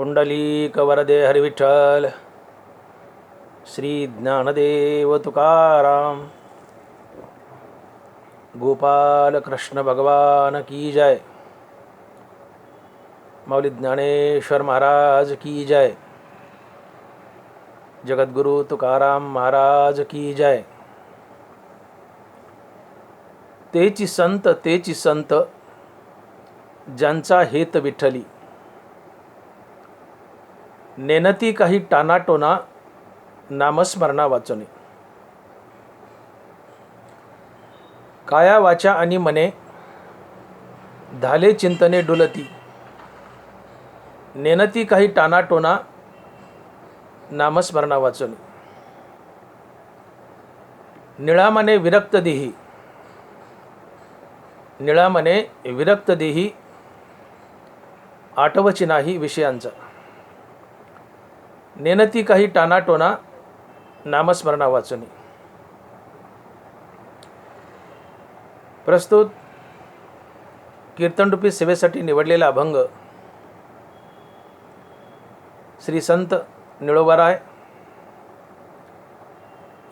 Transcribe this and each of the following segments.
पुंडलीक वरदे हरिविठ्ठल, श्री ज्ञानदेव तुकाराम, गोपाल कृष्ण भगवान की जय, माऊली ज्ञानेश्वर महाराज की जय, जगद्गुरु तुकाराम महाराज की जय। तेची संत ज्यांचा हेत विठ्ठली, नेनती काही टानाटोना नामस्मरणा वाचने। काया वाचा आणि मने धाले चिंतने डुलती, नेनती काही टानाटोना नामस्मरणा वाचने। निळामने विरक्त देही, निळामने विरक्त देही, आठवची नाही विषयांचा, नेनती काही टानाटोना नामस्मरणा वाचने। प्रस्तुत कीर्तनरूपी सेवेसाठी निवडलेला अभंग श्री संत निळोबाराय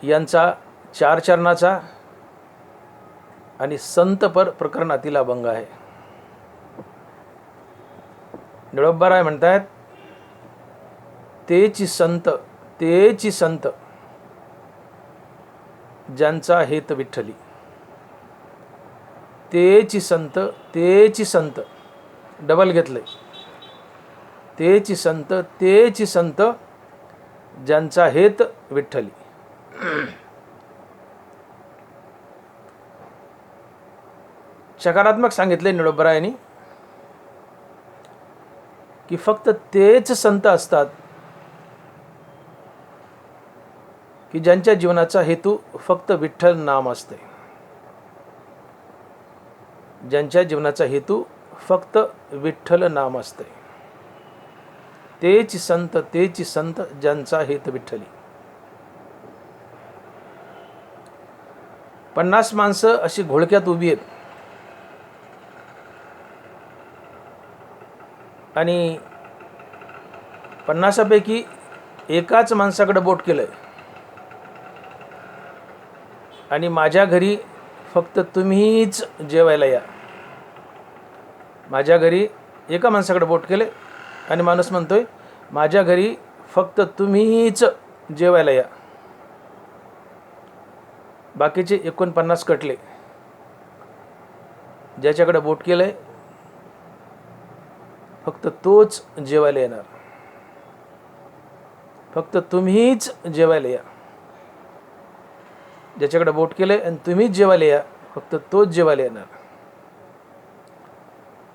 यांचा 4 चरणाचा आणि संतपर प्रकरणातील अभंग आहे। निळोबाराय म्हणतात, तेची संत ज्यांचा हेत विठ्ठली, तेची संत डबल घेतले, तेची संत ज्यांचा हेत विठ्ठली। सकारात्मक सांगितले निळोबारायांनी की फक्त तेच संत असतात की ज्यांच्या जीवनाचा हेतू फक्त विठ्ठल नाम असते, ज्यांच्या जीवनाचा हेतू फक्त विठ्ठल नाम असते। तेची संत ज्यांचा हेत विठ्ठली। 50 माणसं अशी घोळक्यात उभी आहेत आणि 50 पैकी एकाच माणसाकडे बोट केलंय आणि माझ्या घरी फक्त तुम्हीच जेवायला या। माझ्या घरी एका माणसाकडे बोट केले आणि माणूस म्हणतोय, माझ्या घरी फक्त तुम्हीच जेवायला या। बाकीचे 49 कटले, ज्याच्याकडे बोट केलंय फक्त तोच जेवायला येणार, फक्त तुम्हीच जेवायला या। ज्याच्याकडे बोट केलंय आणि तुम्हीच जेवायला या, फक्त तोच जेवायला येणार।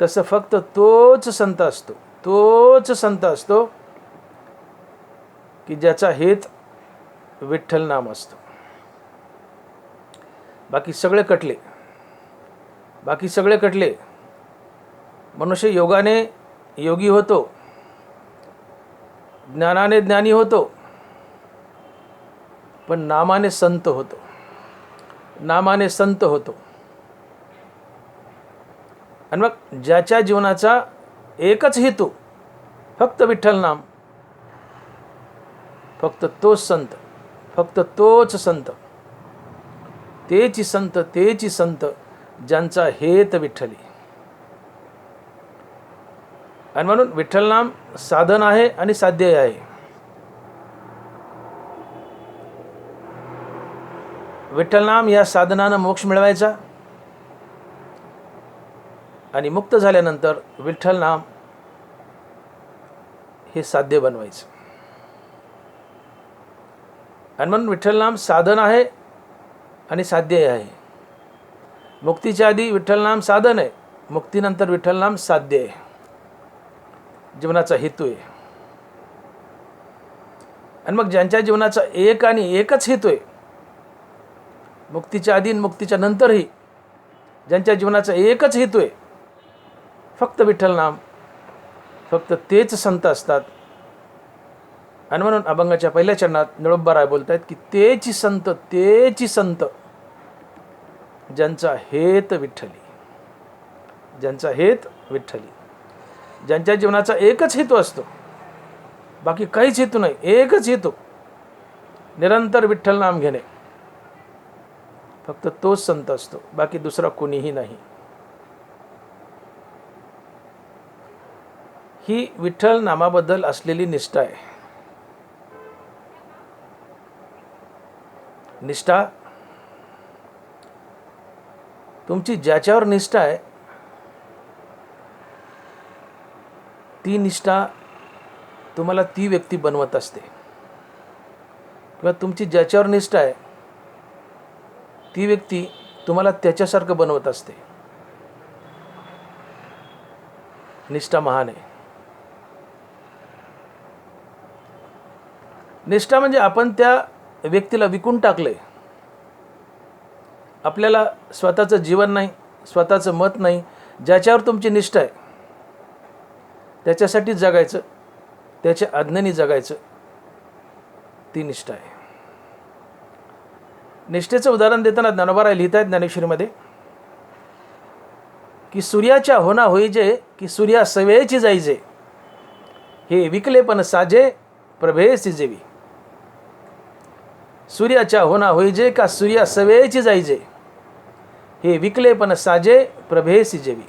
तसं फक्त तोच संत असतो की ज्याचा हेत विठ्ठल नाम असतो। बाकी सगळे कटले। मनुष्य योगाने योगी होतो, ज्ञानाने ज्ञानी होतो, पण नामाने संत होतो। आणि मग ज्याच्या जीवनाचा एकच हेतू फक्त विठ्ठल नाम, फक्त तोच संत, तेची संत ज्यांचा हेत विठ्ठली। आणि म्हणून विठ्ठल नाम साधन आहे आणि साध्य आहे। विठ्ठल नाम या साधनानं मोक्ष मिळवायचा आणि मुक्त झाल्यानंतर विठ्ठल नाम हे साध्य बनवायचं। आणि म्हणून विठ्ठल नाम साधन आहे आणि साध्य आहे। मुक्तीच्या आधी विठ्ठल नाम साधन आहे, मुक्तीनंतर विठ्ठल नाम साध्य आहे, जीवनाचा हेतू आहे। आणि मग ज्यांच्या जीवनाचा एक आणि एकच हेतू आहे, मुक्तीच्या आधी आणि मुक्तीच्या नंतरही ज्यांच्या जीवनाचा एकच हेतू आहे फक्त विठ्ठल नाम, फक्त तेच संत असतात। आणि म्हणून अभंगाच्या पहिल्या चरणात निळोबाराय बोलतायत की तेची संत ज्यांचा हेत विठ्ठली, ज्यांचा हेत विठ्ठली, ज्यांच्या जीवनाचा एकच हेतू असतो बाकी काहीच हेतू नाही, एकच हेतू, निरंतर विठ्ठल नाम घेणे. फक्त तोच संत असतो, बाकी दुसरा कोणीही नाही. ही विठ्ठल नामाबद्दल असलेली निष्ठा आहे. निष्ठा तुमची ज्याच्यावर निष्ठा आहे ती निष्ठा तुम्हाला ती व्यक्ती बनवत असते, किंवा तुमची ज्याच्यावर निष्ठा आहे ती व्यक्ती तुम्हाला त्याच्यासारखं बनवत असते. निष्ठा महान आहे. निष्ठा म्हणजे आपण त्या व्यक्तीला विकून टाकले. आपल्याला स्वतःचं जीवन नाही, स्वतःचं मत नाही, ज्याच्यावर तुमची निष्ठा आहे त्याच्यासाठीच जगायचं, त्याच्या आज्ञेने जगायचं, ती निष्ठा आहे. निष्ठेचं उदाहरण देताना ज्ञानोबा लिहित आहेत ज्ञानेश्वरीमध्ये की सूर्याच्या होना होईजे की सूर्या सवेची जाईजे, हे विकले पण साजे प्रभेसी जेवी. सूर्याच्या होना होईजे का सूर्या सवेची जाईजे, हे विकले पण साजे प्रभेसी जेवी.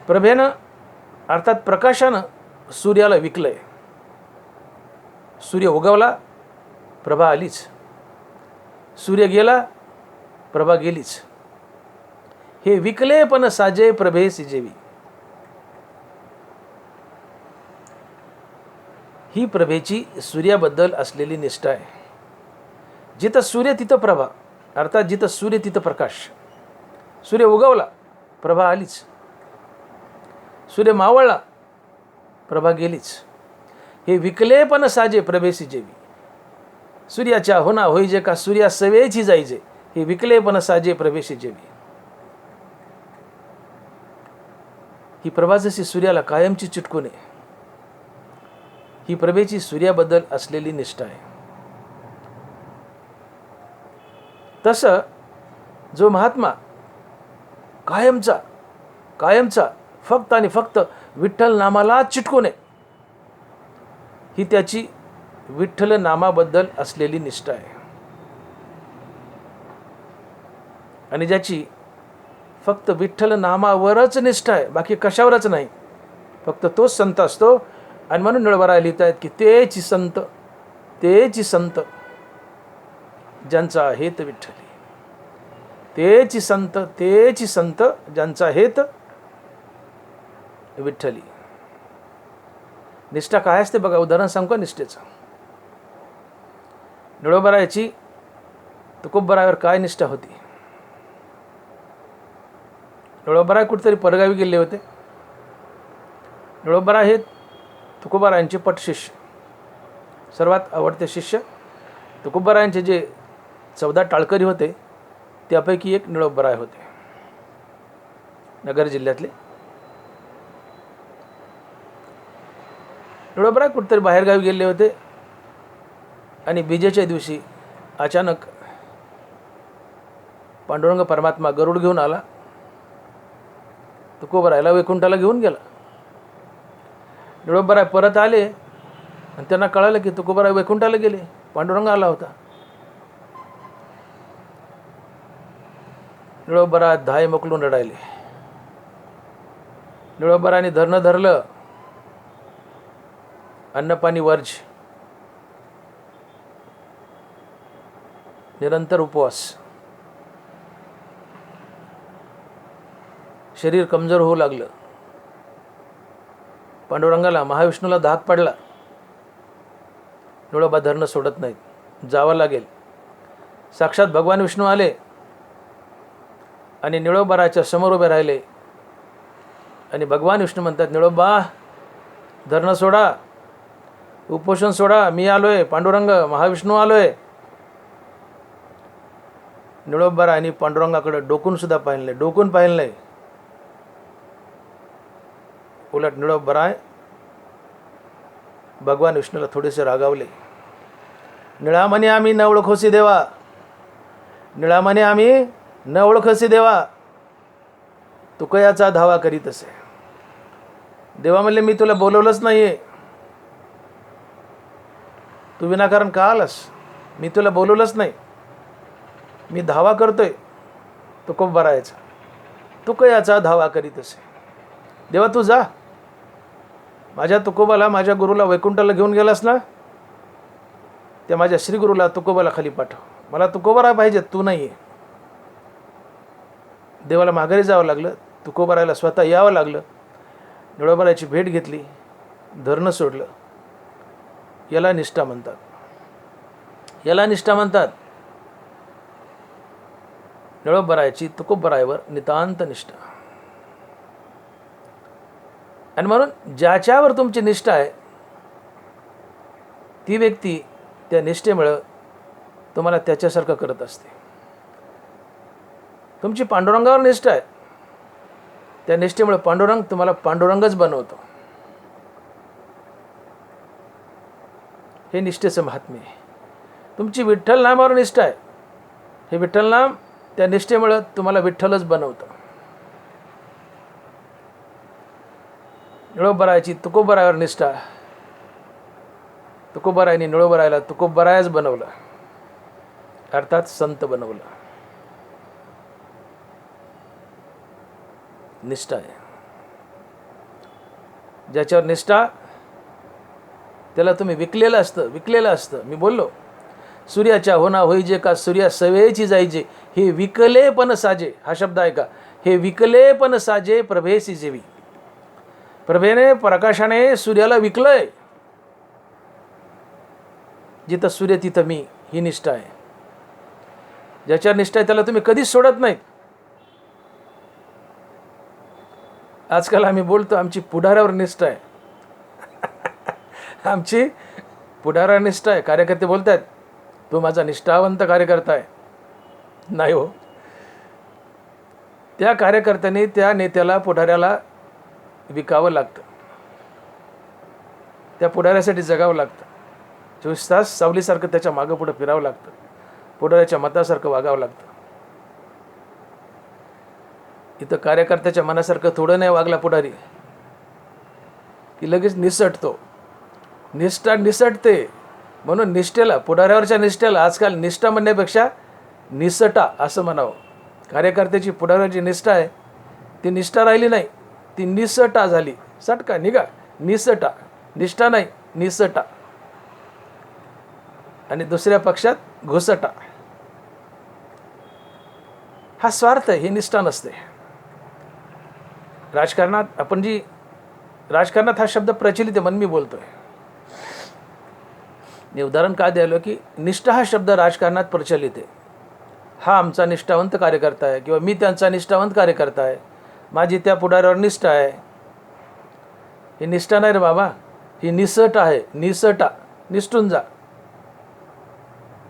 प्रभेनं अर्थात प्रकाशानं सूर्याला विकलंय. सूर्य उगवला, प्रभा आलीच. सूर्य गेला, प्रभा गेलीच. हे विकले पण साजे प्रभेसी जेवी. ही प्रभेची सूर्याबद्दल असलेली निष्ठा आहे. जिथं सूर्य तिथं प्रभा, अर्थात जिथं सूर्य तिथं प्रकाश. सूर्य उगवला, प्रभा आलीच. सूर्य मावळला, प्रभा गेलीच. हे विकले पण साजे प्रभेसी जेवी. सूर्याच्या होना होईजे का सूर्या सवेची जाईजे, हे विकले पण साजे प्रभेसी जेवी. ही प्रभा जशी सूर्याला कायमची चिटकून आहे, ही प्रभेची सूर्याबद्दल असलेली निष्ठा आहे. तसं जो महात्मा कायमचा फक्त आणि फक्त विठ्ठल नामाला चिटकून आहे, ही त्याची विठ्ठल नामाबद्दल असलेली निष्ठा आहे. आणि ज्याची फक्त विठ्ठल नामावरच निष्ठा आहे, बाकी कशावरच नाही, फक्त तोच संत असतो. आणि म्हणून निळवरा लिहित आहेत की तेची संत ज्यांचा हेत विठ्ठली. तेची संत ज्यांचा हेत विठ्ठली. निष्ठा काय असते बघा, उदाहरण सांगू का निष्ठेचं. निळोबरायाची तुकोबरायावर काय निष्ठा होती. निळोबराय कुठेतरी परगावी गेले होते. निळोबराय हे तुकोबारायांचे पटशिष्य, सर्वात आवडते शिष्य. तुकोबारायांचे जे 14 टाळकरी होते त्यापैकी एक निळोबराय होते, नगर जिल्ह्यातले. निळोबराय कुठेतरी बाहेरगावी गेले होते आणि बीजेच्या दिवशी अचानक पांडुरंग परमात्मा गरुड घेऊन आला, तुकोबरायला वैकुंठाला घेऊन गेला. निळोबराय परत आले आणि त्यांना कळालं की तुकोबराय वैकुंठाला गेले, पांडुरंग आला होता. निळोबराय धाय मोकलून रडायले. निळोबरायने धरलं, अन्नपाणी वर्ज, निरंतर उपवास. शरीर कमजोर होऊ लागलं. पांडुरंगाला, महाविष्णूला धाक पडला. निळोबा धरणं सोडत नाहीत, जावं लागेल. साक्षात भगवान विष्णू आले आणि निळोबाराच्या समोर उभे राहिले. आणि भगवान विष्णू म्हणतात, निळोबा धरणं सोडा, उपोषण सोडा, मी आलोय, पांडुरंग महाविष्णू आलोय. निळोबारा आणि पांडुरंगाकडे डोकून पाहिलं नाही. उलट निळोबराय भगवान विष्णूला थोडेसे रागावले. निळामणी आम्ही न ओळखोसी देवा, निळामणी आम्ही न ओळखोसी देवा, तू कयाचा धावा करीत असे. देवा म्हणले, मी तुला बोलवलंच नाहीये, तू विनाकारण का आलास? मी तुला बोलवलंच नाही. मी धावा करतोय तुकोबा राहायचा, तू कयाचा धावा करीत असे? देवा तू जा, माझ्या तुकोबाला, माझ्या गुरुला वैकुंठाला घेऊन गेलास ना, त्या माझ्या श्रीगुरूला तुकोबाला खाली पाठव. मला तुकोबा पाहिजे, तू नाही आहे. देवाला माघारी जावं लागलं, तुकोबा राहायला स्वतः यावं लागलं. निळोबाराची भेट घेतली, धरणं सोडलं. याला निष्ठा म्हणतात, याला निष्ठा म्हणतात. निळोबाराची तुकोबरायावर नितांत निष्ठा. आणि म्हणून ज्याच्यावर तुमची निष्ठा आहे ती व्यक्ती त्या निष्ठेमुळं तुम्हाला त्याच्यासारखं करत असते. तुमची पांडुरंगावर निष्ठा आहे, त्या निष्ठेमुळे पांडुरंग तुम्हाला पांडुरंगच बनवतो. हे निष्ठेचं महात्म्य आहे. तुमची विठ्ठल नामावर निष्ठा आहे, हे विठ्ठल नाम त्या निष्ठेमुळे तुम्हाला विठ्ठलच बनवतं. निळोबरायाची तुकोबरायावर निष्ठा. तुकोबरायाने निळोबरायाला तुकोबरायाच बनवलं, अर्थात संत बनवलं. निष्ठा आहे. ज्याच्यावर निष्ठा त्याला तुम्ही विकलेलं असतं. मी बोललो, सूर्याच्या होना होईजे का सूर्या सवेची जाईजे, हे विकले पण साजे. हा शब्द आहे का? हे विकले पण साजे प्रभेसी जेवी. प्रभेने, प्रकाशाने सूर्याला विकलंय. जिथं सूर्य तिथं मी, ही निष्ठा आहे. ज्याच्यावर निष्ठा आहे त्याला तुम्ही कधीच सोडत नाहीत. आजकाल आम्ही बोलतो आमची पुढाऱ्यावर निष्ठा आहे. आमची पुढाऱ्यावर निष्ठा आहे. कार्यकर्ते बोलतात तो माझा निष्ठावंत कार्यकर्ता आहे. नाही हो, त्या कार्यकर्त्याने त्या नेत्याला, पुढाऱ्याला विकावं लागतं. त्या पुढाऱ्यासाठी जगावं लागतं. 24 तास सावलीसारखं त्याच्या मागं पुढं फिरावं लागतं. पुढाऱ्याच्या मतासारखं वागावं लागतं. इथं कार्यकर्त्याच्या मनासारखं थोडं नाही वागला पुढारी की लगेच निसटतो. निष्ठा निसटते. म्हणून निष्ठेला, पुढाऱ्यावरच्या निष्ठेला आजकाल निष्ठा म्हणण्यापेक्षा निसटा असं म्हणावं. कार्यकर्त्याची पुढाऱ्याची निष्ठा आहे ती निष्ठा राहिली नाही, ती निसटा झाली. सटका निघा, निसटा. निष्ठा नाही, निसटा. आणि दुसऱ्या पक्षात घुसटा. हा स्वार्थ आहे, ही निष्ठा नसते. राजकारणात आपण जी राजकारणात हा शब्द प्रचलित आहे म्हणून मी बोलतोय. मी उदाहरण का द्यायलो की निष्ठा हा शब्द राजकारणात प्रचलित आहे. हा आमचा निष्ठावंत कार्यकर्ता आहे किंवा मी त्यांचा निष्ठावंत कार्यकर्ता आहे, माझी त्या पुढाऱ्यावर निष्ठा आहे. ही निष्ठा नाही रे बाबा, ही निसट आहे. निसटा, निष्ठून जा.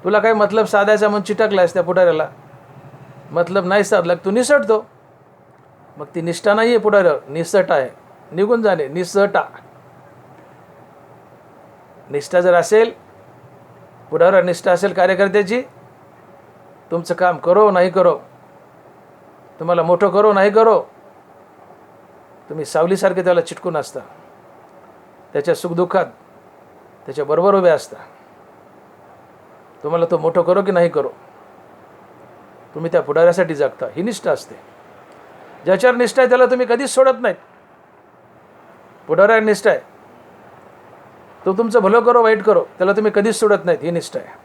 तुला काही मतलब साधायचा म्हणून चिटकलायस त्या पुढाऱ्याला, मतलब नाही साधला तू निसटतो. मग ती निष्ठा नाही आहे पुढाऱ्यावर, निसट आहे. निघून जाणे, निसटा. निष्ठा जर असेल, पुढाऱ्यावर निष्ठा असेल कार्यकर्त्याची, तुमचं काम करो नाही करो, तुम्हाला मोठं करो नाही करो, तुम्ही सावलीसारखे त्याला चिटकून असता. त्याच्या सुखदुःखात त्याच्याबरोबर उभे असता. तुम्हाला तो मोठं करो की नाही करो, तुम्ही त्या पुढाऱ्यासाठी जगता. ही निष्ठा असते. ज्याच्यावर निष्ठा आहे त्याला तुम्ही कधीच सोडत नाहीत. पुढाऱ्यावर निष्ठा आहे, तो तुमचं भलं करो वाईट करो, त्याला तुम्ही कधीच सोडत नाहीत. ही निष्ठा आहे.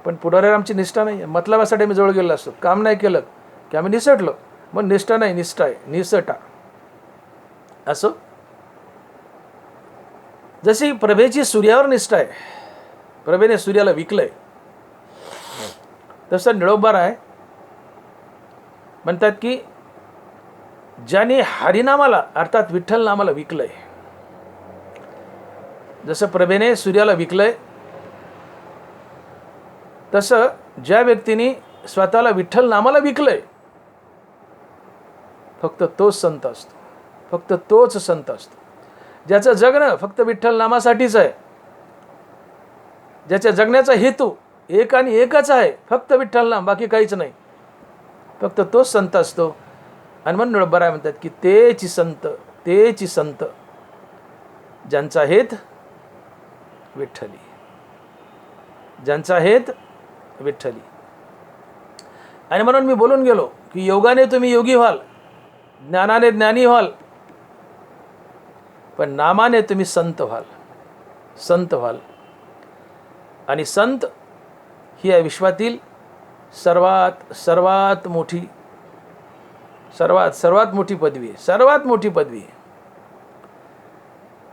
पण पुढाऱ्यावर आमची निष्ठा नाही आहे. मतलबासाठी आम्ही जवळ गेलो असतो, काम नाही केलं की आम्ही निसटलो. मग निष्ठा नाही, निष्ठा आहे. निसटा. असो, जशी प्रभेची सूर्यावर निष्ठा आहे, प्रभेने सूर्याला विकलंय, तसं निळोबाराय म्हणतात की ज्याने हरिनामाला अर्थात विठ्ठल नामाला विकलंय. जसं प्रभेने सूर्याला विकलंय, तसं ज्या व्यक्तीने स्वतःला विठ्ठल नामाला विकलंय, फक्त तोच संत असतो. फक्त तोच संत असतो. ज्याचं जगणं फक्त विठ्ठल नामासाठीच आहे, ज्याच्या जगण्याचा हेतू एक आणि एकच आहे, फक्त विठ्ठल नाम, बाकी काहीच नाही, फक्त तोच संत असतो. आणि म्हणून निळोबाराय म्हणतात की तेची संत, तेची संत, ज्यांचा हेत विठ्ठली. ज्यांचा हेत विठ्ठली. आणि म्हणून मी बोलून गेलो की योगाने तुम्ही योगी व्हाल, ज्ञानाने ज्ञानी व्हाल, पण नामाने तुम्ही संत व्हाल, संत व्हाल. आणि संत ही या विश्वातील सर्वात मोठी पदवी आहे, सर्वात मोठी पदवी आहे.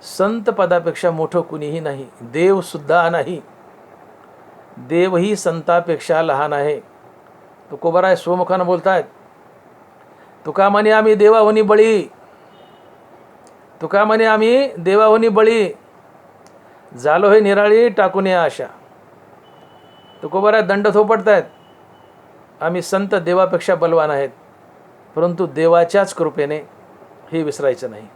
संत पदापेक्षा मोठं कुणीही नाही, देव सुद्धा नाही. देवही संतापेक्षा लहान आहे. तुकोबाराय स्वमुखानं बोलतायत, तुका म्हणे आम्ही देवाहुनी बळी, तुका म्हणे आम्ही देवाहुनी बळी, झालो हे निराळी टाकून या आशा. तुकोबाराय दंड थोपटतायत, आम्ही संत देवापेक्षा बलवान आहेत, परंतु देवाच्याच कृपेने हे विसरायचं नाही.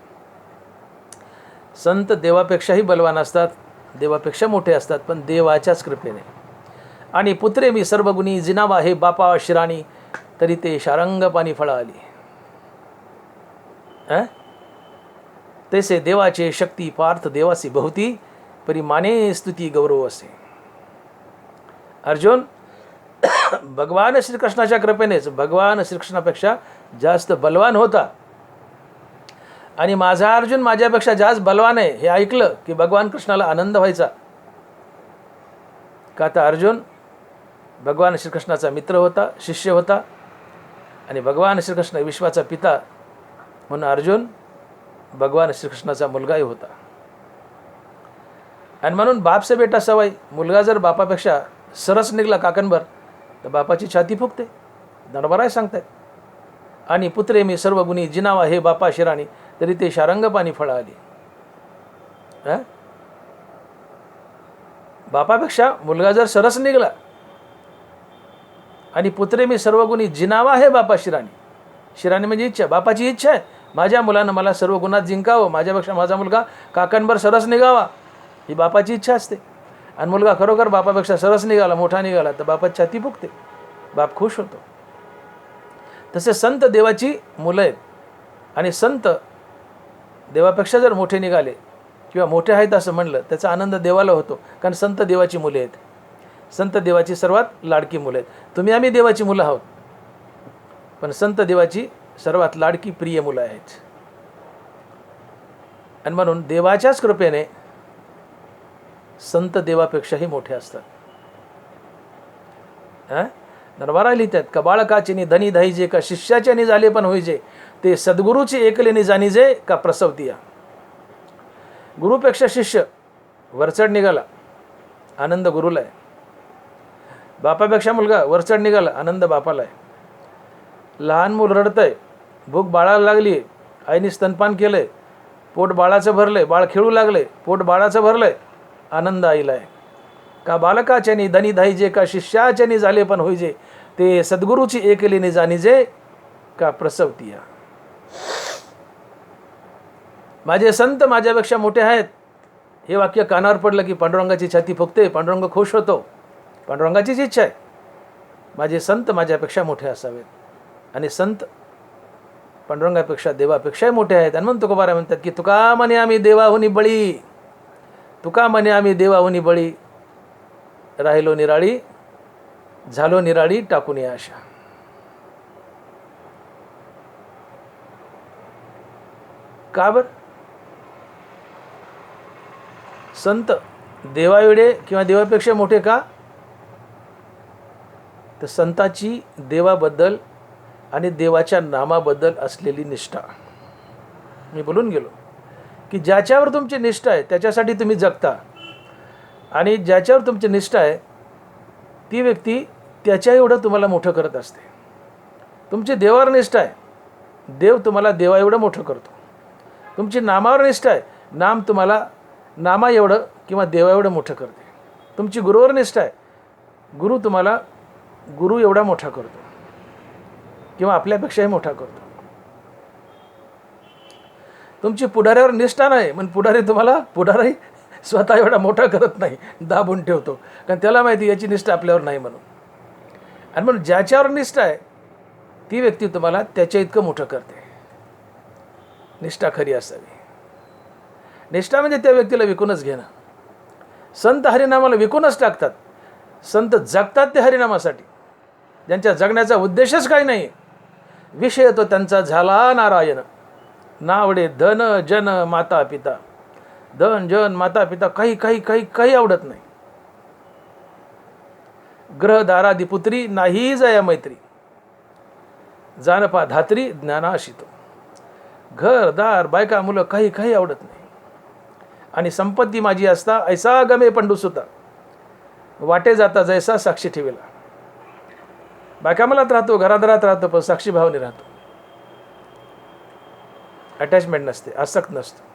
संत देवापेक्षाही बलवान असतात, देवापेक्षा मोठे असतात, पण देवाच्याच कृपेने. आणि पुत्रे मी सर्व गुणी जिनावा हे बापा शिराणी, तरी ते शारंग पाणी फळाली. तैसे देवाचे शक्ती पार्थ देवासी बहुती, परी माने स्तुती गौरव असे. अर्जुन भगवान श्रीकृष्णाच्या कृपेनेच भगवान श्रीकृष्णापेक्षा जास्त बलवान होता. आणि माझा अर्जुन माझ्यापेक्षा जास्त बलवान आहे हे ऐकलं की भगवान कृष्णाला आनंद व्हायचा. का तर अर्जुन भगवान श्रीकृष्णाचा मित्र होता, शिष्य होता, आणि भगवान श्रीकृष्ण विश्वाचा पिता म्हणून अर्जुन भगवान श्रीकृष्णाचा मुलगाही होता. आणि म्हणून बाप से बेटा सवाई, मुलगा जर बापापेक्षा सरस निघला काकणभर तर बापाची छाती फुगते, दणबराय सांगतायत. आणि पुत्रे मी सर्व गुणी जिनावा हे बापा शिराणी, तरी ते शारंग पाणी फळ आली. बापापेक्षा मुलगा जर सरस निघला, आणि पुत्रे मी सर्व गुणी जिनावा हे बापा शिराणी, शिराणी म्हणजे इच्छा, बापाची इच्छा आहे माझ्या मुलानं मला सर्व गुणात जिंकावं, माझ्यापेक्षा माझा मुलगा काकणभर सरस निघावा, ही बापाची इच्छा असते. आणि मुलगा खरोखर बापापेक्षा सरस निघाला, मोठा निघाला, तर बापाची छाती फुगते, बाप खुश होतो. तसे संत देवाची मुलं आहेत. आणि संत देवापेक्षा जर मोठे निघाले किंवा मोठे आहेत असं म्हणलं, त्याचा आनंद देवाला होतो, कारण संत देवाची मुले आहेत. संत देवाची सर्वात लाडकी मुलं आहेत. तुम्ही आम्ही देवाची मुलं आहोत, पण संत देवाची सर्वात लाडकी प्रिय मुलं आहेत. आणि म्हणून देवाच्याच कृपेने संत देवापेक्षाही मोठे असतात. नरवारा लिहितात का बाळकाचे धनी धाईजे, का शिष्याचे झाले पण होईजे, ते सद्गुरूचे एकलेने जाणीजे, का प्रसवतीया. गुरुपेक्षा शिष्य वरचढ निघाला, आनंद गुरुला आहे. बापापेक्षा मुलगा वरचढ निघाला, आनंद बापाला आहे. लहान मूल रडतंय, भूक बाळाला लागली, आईने स्तनपान केलंय, पोट बाळाचं भरलंय, बाळ खेळू लागले, पोट बाळाचं भरलंय, आनंद आईला आहे. का बालकाच्यानी धनी धाईजे, का शिष्याच्यानी झाले पण होईजे, ते सद्गुरूची एकलीने जाणीजे, का प्रसवतीया. माझे संत माझ्यापेक्षा मोठे आहेत हे वाक्य कानावर पडलं की पांडुरंगाची छाती फुगते, पांडुरंग खुश होतो. पांडुरंगाचीच इच्छा आहे माझे संत माझ्यापेक्षा मोठे असावेत. आणि संत पांडुरंगापेक्षा देवापेक्षाही मोठे आहेत. आणि म्हणून तुकोबारा म्हणतात की तुका म्हणे आम्ही देवाहुनी बळी, तुका म्हणे आम्ही देवाहुनी बळी, राहिलो निराळी, झालो निराळी टाकून या आशा. का बर? संत देवाएवढे किंवा देवापेक्षा मोठे का? तर संताची देवाबद्दल आणि देवाच्या नामाबद्दल असलेली निष्ठा. मी बोलून गेलो की ज्याच्यावर तुमची निष्ठा आहे त्याच्यासाठी तुम्ही जगता, आणि ज्याच्यावर तुमची निष्ठा आहे ती व्यक्ती त्याच्या एवढं तुम्हाला मोठं करत असते. तुमची देवावर निष्ठा आहे, देव तुम्हाला देवा एवढं मोठं करतो. तुमची नामावर निष्ठा आहे, नाम तुम्हाला नामा एवढं किंवा देवा एवढं मोठं करते. तुमची गुरुवर निष्ठा आहे, गुरु तुम्हाला गुरु एवढा मोठा करतो किंवा आपल्यापेक्षाही मोठा करतो. तुमची पुढाऱ्यावर निष्ठा नाही, पण पुढारी स्वतः एवढा मोठा करत नाही, दाबून ठेवतो, कारण त्याला माहिती याची निष्ठा आपल्यावर नाही म्हणून. आणि म्हणून ज्याच्यावर निष्ठा आहे ती व्यक्ती तुम्हाला त्याच्या इतकं मोठं करते. निष्ठा खरी असावी. निष्ठा म्हणजे त्या व्यक्तीला विकूनच घेणं. संत हरिनामाला विकूनच टाकतात. संत जगतात ते हरिनामासाठी, ज्यांच्या जगण्याचा उद्देशच काही नाही. विषय तो त्यांचा झाला नारायण. नावडे धन जन माता पिता. धन जन माता पिता काही काही काही काही आवडत नाही. ग्रह दारादी पुत्री नाही जया मैत्री. जानपा धात्री ज्ञानाशितो. घर दार बायका मुलं काही काही आवडत नाही. आणि संपत्ती माझी असता ऐसा गमे पंडूसुता. वाटे जाता जैसा साक्षी ठेवेला. बायका मलात राहतो, घरादारात राहतो, पण साक्षी भावने राहतो. अटॅचमेंट नसते, आसक्त नसतो.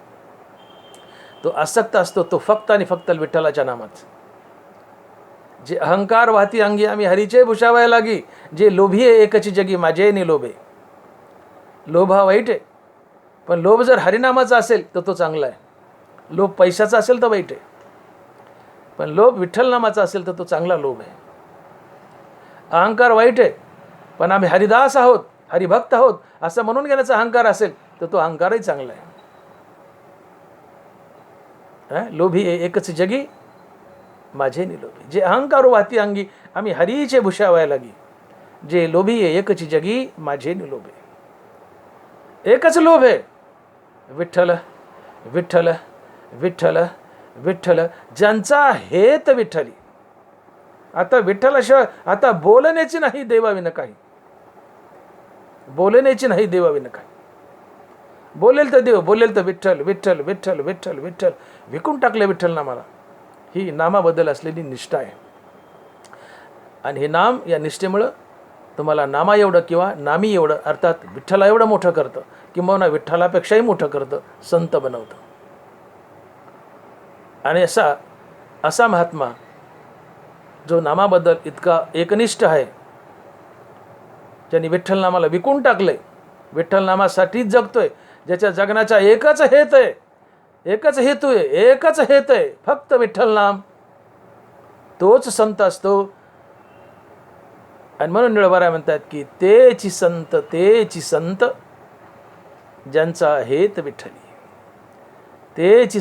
तो आसक्त असतो तो फक्त आणि फक्त विठ्ठलाच्या नामात. जे अहंकार वाहती अंगी आम्ही हरीचे भुषावाय लागी. जे लोभी आहे एकची जगी माझे नि लोभे. लोभ हा वाईट आहे, पण लोभ जर हरिनामाचा असेल तर तो चांगला आहे. लोभ पैशाचा असेल तर वाईट आहे, पण लोभ विठ्ठल नामाचा असेल तर तो चांगला लोभ आहे. अहंकार वाईट आहे, पण आम्ही हरिदास आहोत, हरिभक्त आहोत असं म्हणून घेण्याचा अहंकार असेल तर तो अहंकारही चांगला आहे. लोभी एकच जगी माझे निलोभी. जे अहंकार वाहती अंगी आम्ही हरीचे भुषावाय लागी. जे लोभी एकच जगी माझे निलोभे. एकच लोभ आहे, विठ्ठल विठ्ठल विठ्ठल विठ्ठल. ज्यांचा हेत विठ्ठली. आता विठ्ठलाशिवाय आता बोलण्याची नाही देवाविन काही. बोलण्याची नाही देवाविन काही. बोलेल तर देव, बोलेल तर विठ्ठल विठ्ठल विठ्ठल विठ्ठल विठ्ठल. विकून टाकले विठ्ठल नामाला. ही नामाबद्दल असलेली निष्ठा आहे. आणि हे नाम या निष्ठेमुळं तुम्हाला नामा एवढं किंवा नामी एवढं अर्थात विठ्ठला एवढं मोठं करतं, किंवा विठ्ठलापेक्षाही मोठं करतं, संत बनवतं. आणि असा महात्मा जो नामाबद्दल इतका एकनिष्ठ आहे, ज्यांनी विठ्ठल नामाला विकून टाकले, विठ्ठल नामासाठीच जगतोय, ज्याच्या जगण्याचा एकच हेत आहे, एकच हेतू आहे, एकच हेत आहे फक्त विठ्ठल नाम, तोच संत असतो. आणि म्हणून निळवारा म्हणतात की तेची संत ज्यांचा हेत विठ्ठली. तेची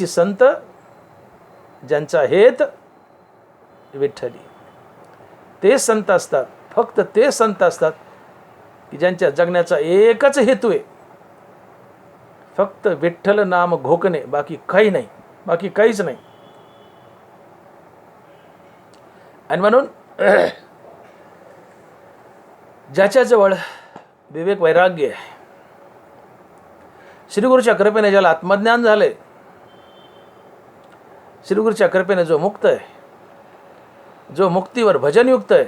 संत ज्यांचा हेत विठ्ठली. ते संत असतात, फक्त ते संत असतात की ज्यांच्या जगण्याचा एकच हेतू आहे, फक्त विठ्ठल नाम घोकणे, बाकी काही नाही, बाकी काहीच नाही. आणि म्हणून ज्याच्याजवळ विवेक वैराग्य आहे, श्रीगुरूच्या कृपेने ज्याला आत्मज्ञान झाले, श्रीगुरूच्या कृपेने जो मुक्त आहे, जो मुक्तीवर भजनयुक्त आहे,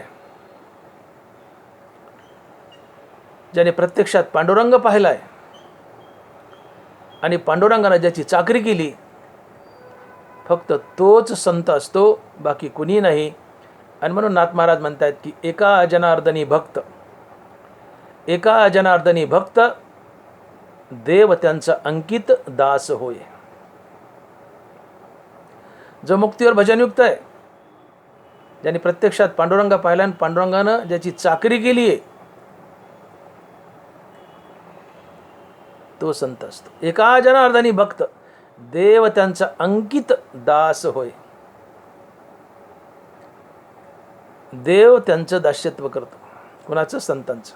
ज्याने प्रत्यक्षात पांडुरंग पाहिलाय आणि पांडुरंगानं ज्याची चाकरी केली, फक्त तोच संत असतो, बाकी कुणी नाही. आणि म्हणून नाथ महाराज म्हणतात की एका जनार्दनी भक्त, एका जनार्दनी भक्त देव त्यांचा अंकित दास होय. जो मुक्तीवर भजनयुक्त आहे, ज्यांनी प्रत्यक्षात पांडुरंग पाहिला आणि पांडुरंगानं ज्याची चाकरी केली आहे, तो संत असतो. एका जनार्दनी भक्त देव त्यांचा अंकित दास होय. देव त्यांचं दास्यत्व करतो. कुणाचं? संतांचं.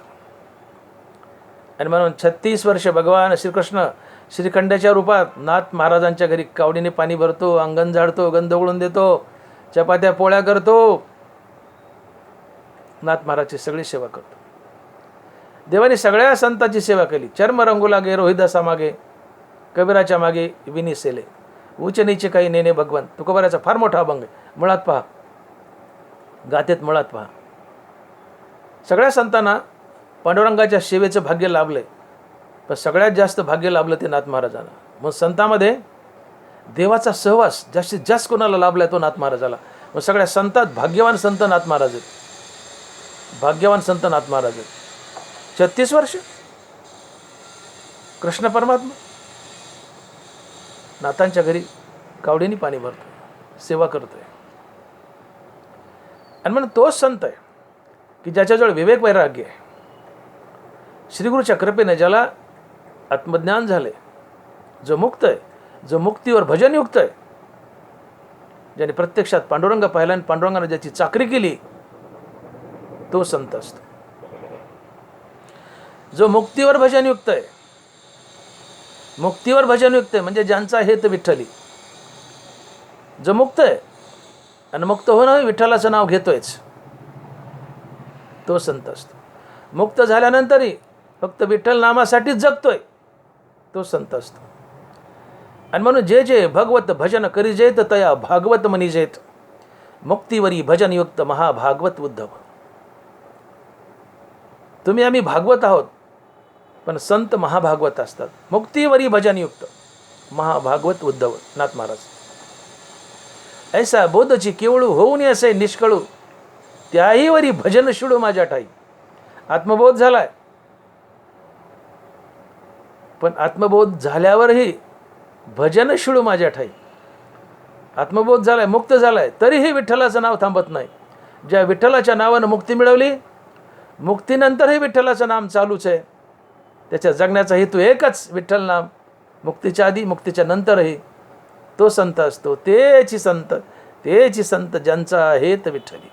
आणि म्हणून 36 वर्ष भगवान श्रीकृष्ण श्रीखंडाच्या रूपात नाथ महाराजांच्या घरी कावडीने पाणी भरतो, अंगण झाडतो, गंध उघडून देतो, चपात्या पोळ्या करतो, नाथ महाराजची सगळी सेवा करतो. देवाने सगळ्या संतांची सेवा केली. चर्म रंगू लागे रोहिदासा मागे, कबीराच्या मागे विनी सेले, उच्च नीचे काही नेने भगवान. तुकोबाराचा फार मोठा अभंग आहे. मुळात पहा, गाथेत मुळात पहा. सगळ्या संतांना पांडुरंगाच्या सेवेचं भाग्य लाभलंय, पण सगळ्यात जास्त भाग्य लाभलं ते नाथ महाराजांना. मग संतांमध्ये देवाचा सहवास जास्तीत जास्त कोणाला लाभलाय तो नाथ महाराजाला. मग सगळ्या संतात भाग्यवान संत नाथ महाराज आहेत. भाग्यवान संत नाथ महाराज आहेत. 36 वर्ष कृष्ण परमात्मा नाथांच्या घरी कावडीने पाणी भरतो, सेवा करतोय. आणि म्हणून तोच संत आहे की ज्याच्याजवळ विवेक वैराग्य आहे. श्रीगुरूच्या कृपेने ज्याला आत्मज्ञान झाले, जो मुक्त आहे, जो मुक्तीवर भजनयुक्त आहे, ज्याने प्रत्यक्षात पांडुरंग पाहिला आणि पांडुरंगाने ज्याची चाकरी केली तो संत असतो. जो मुक्तीवर भजनयुक्त आहे, मुक्तीवर भजनयुक्त आहे म्हणजे ज्यांचा हेत विठ्ठली, जो मुक्त आहे आणि मुक्त होणं विठ्ठलाचं नाव घेतोयच तो संत असतो. मुक्त झाल्यानंतरही फक्त विठ्ठल नामासाठीच जगतोय तो संत असतो. आणि म्हणून जे जे भगवत भजन करीजेत तया भागवत म्हणीजेत, मुक्तीवरी भजनयुक्त महाभागवत उद्धव. तुम्ही आम्ही भागवत आहोत पण संत महाभागवत असतात. मुक्तीवरी भजनयुक्त महाभागवत उद्धव नाथ महाराज. ऐसा बोधची केवळू होऊन असे निष्कळू, त्याही वरी भजन शिडू माझ्या ठाई. आत्मबोध झालाय पण आत्मबोध झाल्यावरही भजन शिडू माझ्या ठाई. आत्मबोध झालाय, मुक्त झालाय, तरीही विठ्ठलाचं नाव थांबत नाही. ज्या विठ्ठलाच्या नावानं मुक्ती मिळवली, मुक्तीनंतरही विठ्ठलाचं नाम चालूच आहे. त्याच्या जगण्याचा हेतू एकच, विठ्ठल नाम. मुक्तीच्या आधी मुक्तीच्या नंतरही तो संत असतो. तेची संत ज्यांचा हेत विठ्ठली.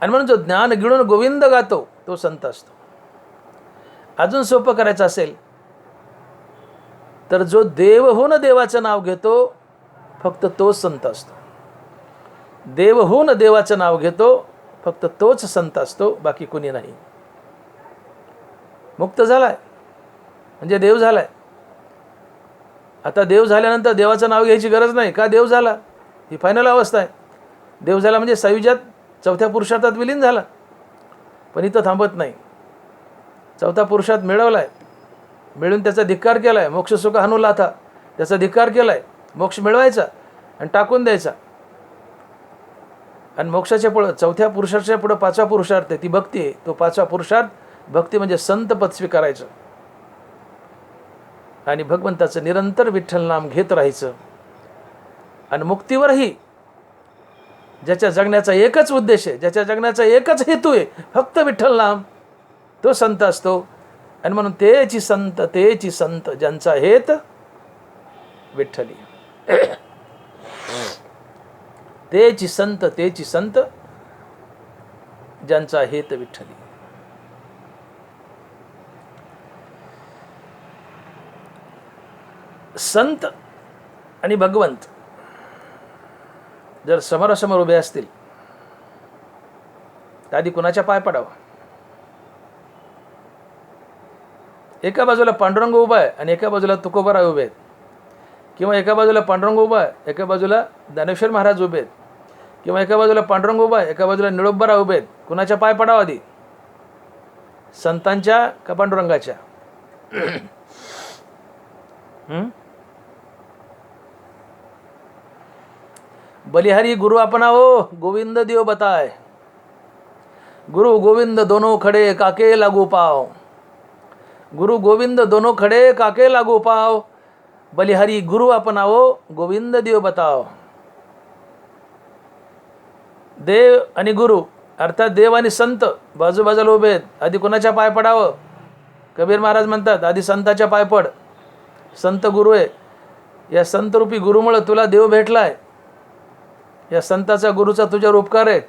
आणि म्हणून जो ज्ञान गिळून गोविंद गातो तो संत असतो. अजून सोपं करायचं असेल तर जो देव होऊन देवाचं नाव घेतो फक्त तोच संत असतो. देव होऊन देवाचं नाव घेतो फक्त तोच संत असतो, बाकी कोणी नाही. मुक्त झालाय म्हणजे देव झालाय. आता देव झाल्यानंतर देवाचं नाव घ्यायची गरज नाही. का देव झाला ही फायनल अवस्था आहे. देव झाला म्हणजे सायुज्यात चौथ्या पुरुषार्थात विलीन झाला. पण इथं थांबत नाही. चौथा पुरुषार्थ मिळवलाय, मिळून त्याचा धिक्कार केलाय, मोक्ष सुख हानू लाथा, त्याचा धिक्कार केलाय. मोक्ष मिळवायचा आणि टाकून द्यायचा. आणि मोक्षाच्या पुढं चौथ्या पुरुषार्थाच्या पुढं पाचवा पुरुषार्थ आहे, ती भक्ती आहे. तो पाचवा पुरुषार्थ भक्ती म्हणजे संत पद स्वीकारायचं आणि भगवंताचं निरंतर विठ्ठल नाम घेत राहायचं. आणि मुक्तीवरही ज्याच्या जगण्याचा एकच उद्देश आहे, ज्याच्या जगण्याचा एकच हेतू आहे, फक्त विठ्ठल नाम, तो संत असतो. आणि म्हणून तेची संत ज्यांचा हेत विठ्ठली. तेची संत ज्यांचा हेत विठ्ठली. संत आणि भगवंत जर समोरासमोर उभे असतील तर आधी कुणाच्या पाय पडावं? एका बाजूला पांडुरंग उभा आहे आणि एका बाजूला तुकोबाराव उभे आहेत, किंवा एका बाजूला पांडुरंग उभा आहे, एका बाजूला ज्ञानेश्वर महाराज उभे आहेत, किंवा एका बाजूला पांडुरंग उभा आहे, एका बाजूला निळोबाराव उभे आहेत. कुणाच्या पाय पडावं आधी? संतांच्या का पांडुरंगाच्या? बलिहारी गुरु अपनाओ, गोविंद दियो बताए. गुरु गोविंद दोनों खड़े काके लागू पाओ. गुरु गोविंद दोनों खड़े काके लागू पाओ. बलिहारी गुरु अपनाओ, गोविंद दियो बताओ. देव आणि गुरु अर्थात देव आणि संत बाजूबाजूला उभे आहेत. आधी कोणाच्या पाय पडावं? कबीर महाराज म्हणतात आधी संताच्या पाय पड. संत गुरु आहे. या संतरूपी गुरुमुळे तुला देव भेटलाय. या संताचा गुरुचा तुझ्यावर उपकार आहे.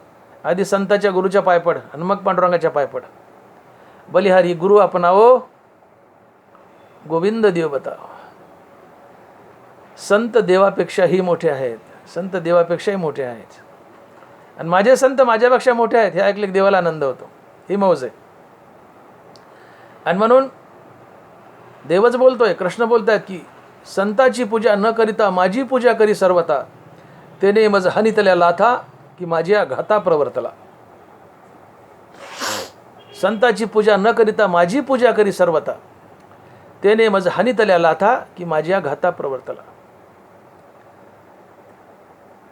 आधी संताच्या गुरुच्या पाय पड आणि मग पांडुरंगाच्या पाय पड. बलिहारी गुरु अपनाओ, गोविंद देव बताओ. संत देवापेक्षाही मोठे आहेत. संत देवापेक्षाही मोठे आहेत. आणि माझे संत माझ्यापेक्षा मोठे आहेत हे ऐकले देवाला आनंद होतो. ही मौज आहे. आणि म्हणून देवच बोलतोय, कृष्ण बोलतायत की संताची पूजा न करिता माझी पूजा करी सर्वता, तेने मज हानितल्या लाथा की माझ्या घाता प्रवर्तला. संताची पूजा न करिता माझी पूजा करी सर्वता, तेने मज हानितल्या लाथा की माझ्या घाता प्रवर्तला.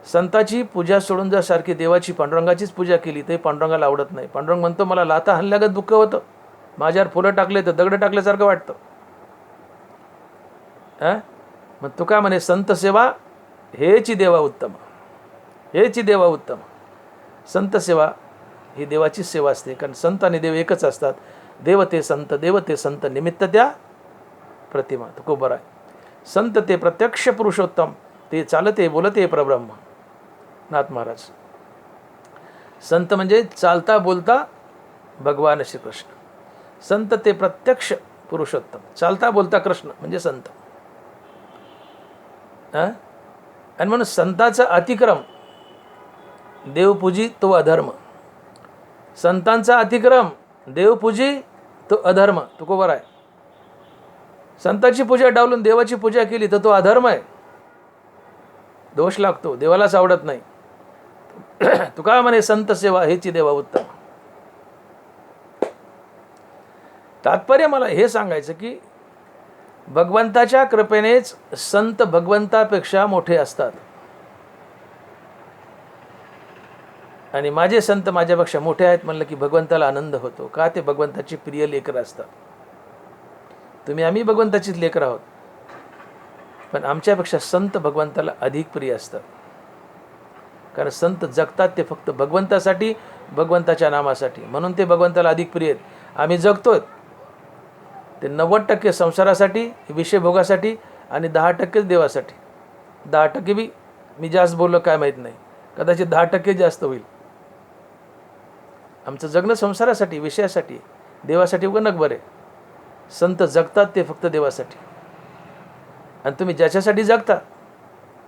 संताची पूजा सोडून जर सारखी देवाची पांडुरंगाचीच पूजा केली ते पांडुरंगाला आवडत नाही. पांडुरंग म्हणतो मला लाथा हल्ल्यागत दुःख होतं, माझ्यावर फुलं टाकले तर दगड टाकल्यासारखं वाटतं. मग तुका म्हणे संत सेवा हेची देवा उत्तम, हेची देवा उत्तम. संत सेवा ही देवाची सेवा असते, कारण संत आणि देव एकच असतात. देव ते संत निमित्त त्या प्रतिमा. तुकोबर आहे. संत ते प्रत्यक्ष पुरुषोत्तम, ते चालते बोलते परब्रह्म. नाथ महाराज. संत म्हणजे चालता बोलता भगवान श्रीकृष्ण. संत ते प्रत्यक्ष पुरुषोत्तम. चालता बोलता कृष्ण म्हणजे संत. आणि म्हणून संताचा अतिक्रम देवपूजी तो अधर्म. संतांचा अतिक्रम देवपूजी तो अधर्म. तुकोबर आहे. संतांची पूजा डावलून देवाची पूजा केली तर तो अधर्म आहे. दोष लागतो, देवालाच आवडत नाही. तुका म्हणे संत सेवा हेची देवा उत्तम. तात्पर्य मला हे सांगायचं की भगवंताच्या कृपेनेच संत भगवंतापेक्षा मोठे असतात. आणि माझे संत माझ्यापेक्षा मोठे आहेत म्हणलं की भगवंताला आनंद होतो. का? ते भगवंताची प्रिय लेकर असतात. आम्ही भगवंताचीच लेकर आहोत, पण आमच्यापेक्षा संत भगवंताला अधिक प्रिय असतात. कारण संत जगतात ते फक्त भगवंतासाठी, भगवंताच्या नामासाठी. म्हणून ते भगवंताला अधिक प्रिय आहेत. आम्ही जगतोय ते 90% संसारासाठी, विषयभोगासाठी आणि 10% देवासाठी. 10% बी मी जास्त बोललो काय माहीत नाही, कदाचित 10% जास्त होईल. आमचं जगणं संसारासाठी, विषयासाठी, देवासाठी उगा नक बरे. संत जगतात ते फक्त देवासाठी. आणि तुम्ही ज्याच्यासाठी जगता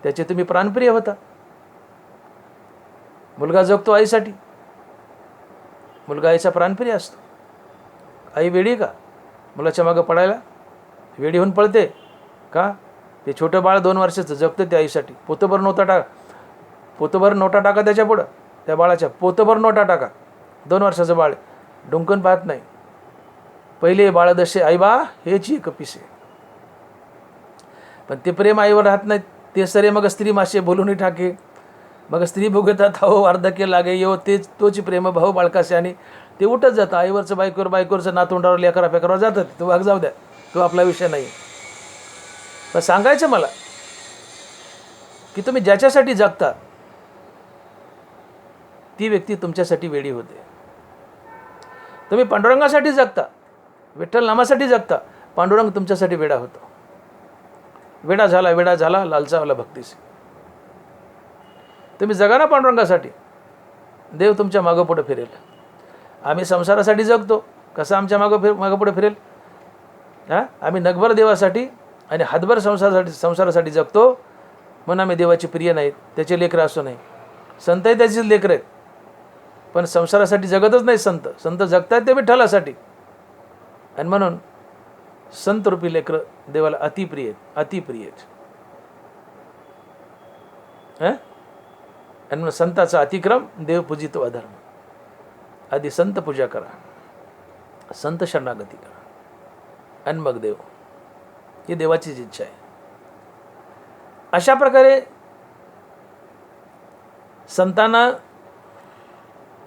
त्याचे तुम्ही प्राणप्रिय होता. मुलगा जगतो आईसाठी, मुलगा आईचा प्राणप्रिय असतो. आई वेडी का मुलाच्या मागं पडायला? वेडी होऊन पळते का? ते छोटं बाळ 2 वर्षाचं जगतं त्या आईसाठी. पोतभर नोटा टाका त्याच्या पुढं, त्या बाळाच्या पोतभर नोटा टाका. 2 वर्षाचं बाळ डुंकून पाहत नाही. पहिले बाळ दशे आई बा हेची कपिसे. पण ते प्रेम आईवर राहत नाही. ते सरे मग स्त्री मासे बोलून टाके. मग स्त्री भोगतात हो वार्धक्य लागे येऊ. तेच तोची प्रेम भाऊ बाळकासे. आणि ते उठत जातं आईवरचं बायकोवरचं नातोंडावर लेकरा फेकरावर जातात. तो भाग जाऊ द्या, तो आपला विषय नाही. पण सांगायचं मला की तुम्ही ज्याच्यासाठी जगता ती व्यक्ती तुमच्यासाठी वेडी होते. तुम्ही पांडुरंगासाठी जगता, विठ्ठल नामासाठी जगता, पांडुरंग तुमच्यासाठी वेडा होतो. वेडा झाला लालचावला भक्तीसे. तुम्ही जगा ना पांडुरंगासाठी, देव तुमच्या मागं पुढे फिरेल. आम्ही संसारासाठी जगतो, कसं आमच्या मागं पुढे फिरेल? आम्ही नगभर देवासाठी आणि हातभर संसारासाठी जगतो. म्हणून आम्ही देवाची प्रिय नाहीत, त्याचे लेकरं असो नाही. संतही त्याचीच लेकरं आहेत, पण संसारासाठी जगतच नाही. संत जगतात ते विठ्ठलासाठी. आणि म्हणून संत रूपी लेकरं देवाला अतिप्रिय आहेत. आणि म्हणून संताचा अतिक्रम देवपूजितो अधर्म. आधी संत पूजा करा, संत शरणागती करा, आणि मग देव. ही देवाचीच इच्छा आहे. अशा प्रकारे संतांना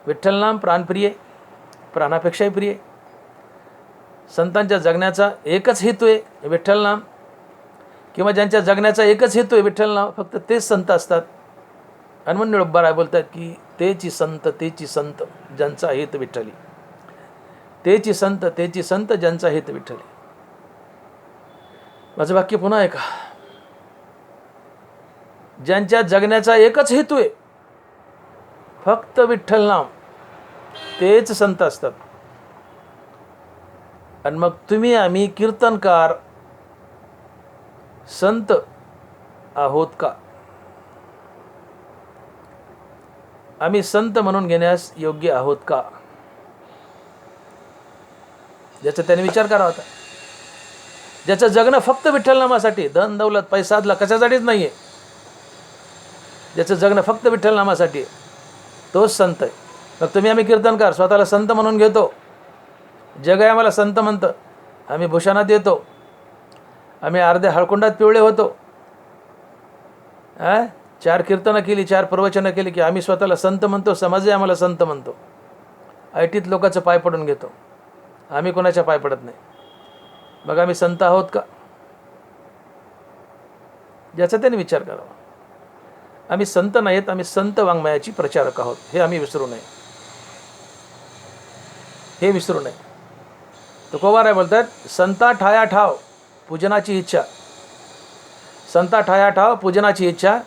विठ्ठलनाम प्राणप्रिय, प्राणापेक्षाही प्रिय. संतांच्या जगण्याचा एकच हेतू आहे विठ्ठलनाम, किंवा ज्यांच्या जगण्याचा एकच हेतू आहे विठ्ठलनाम, फक्त तेच संत असतात. आणि म्हणून निळोबाराय बोलतात की तेची संत ज्यांचा हेत विठ्ठली. तेची संत ज्यांचा हेत विठ्ठली. माझं वाक्य पुन्हा ऐका. ज्यांच्या जगण्याचा एकच हेतू आहे फक्त विठ्ठलनाम, तेच संत असतात. आणि मग तुम्ही आम्ही कीर्तनकार संत आहोत का? आम्ही संत म्हणून घेण्यास योग्य आहोत का? ज्याचा त्याने विचार करावा होता. ज्याचं जगणं फक्त विठ्ठलनामासाठी, धन दौलत पैसादला कशासाठीच नाही आहे, ज्याचं जगणं फक्त विठ्ठलनामासाठी, तोच संत आहे. मग तुम्ही आम्ही कीर्तनकार स्वतःला संत म्हणून घेतो. जग आहे आम्हाला संत म्हणतं. आम्ही भूषणात येतो, आम्ही अर्ध्या हळकुंडात पिवळे होतो. 4 कीर्तनं केली, 4 प्रवचनं केली की आम्ही स्वतःला संत म्हणतो. समाजही आम्हाला संत म्हणतो. ऐटीत लोकांचं पाय पडून घेतो, आम्ही कोणाच्या पाय पडत नाही. मग आम्ही संत आहोत का? ज्याचा त्याने विचार करावा. आम्ही संत नाहीत, आम्ही संत वाङ्मयाची प्रचारक आहोत. हे आम्ही विसरू नये, हे विसरू नये. तुकोबाराय बोलतात, संता ठाया ठाव पूजनाची इच्छा. संता ठाया ठाव पूजनाची इच्छा,